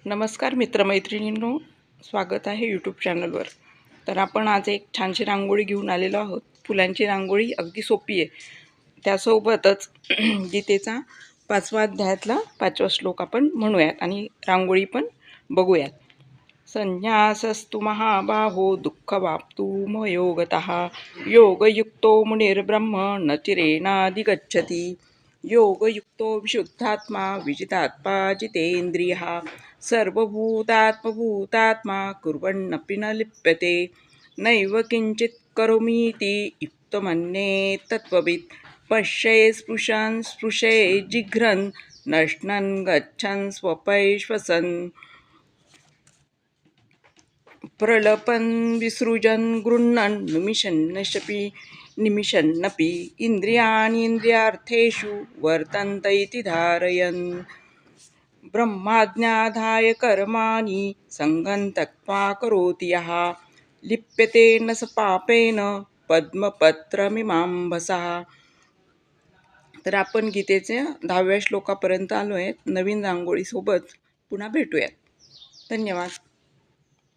नमस्कार मित्रमैत्रिणींनो, स्वागत आहे यूट्यूब चॅनलवर. तर आपण आज एक छानशी रांगोळी घेऊन आलेलो आहोत. फुलांची रांगोळी अगदी सोपी आहे. त्यासोबतच गीतेचा 5वा अध्यायातला 5वा श्लोक आपण म्हणूयात आणि रांगोळी पण बघूयात. संन्यासस्तु महाबाहो दुःखवाप्तु मोहयोगतः योगयुक्तो मुनिर्ब्रह्म न चिरेणाधिगच्छति योगयुक्तो विशुद्धात्मा विजितात्मा जितेन्द्रियः सर्वभूतात्मभूतात्मा कुर्वन्नपि न लिप्यते नैव किंचित् करोमीति युक्तमन्येत् तत्त्ववित् पश्ये स्पृशन् स्पृशे जिघ्रन् नश्नन् गच्छन् स्वपै श्वसन् प्रलपन् विसृजन् गृह्णन् निमिषन्नपि इन्द्रियाणीन्द्रियार्थेषु वर्तन्त इति धारयन् ब्रह्माज्ञाधाय कर्माणि सङ्गं त्यक्त्वा करोति यः लिप्यते न स पापेन पद्मपत्रमिमांभसः. तर आपण गीतेचे 10व्या श्लोकापर्यंत आलो आहे. नवीन रांगोळीसोबत पुन्हा भेटूयात. धन्यवाद.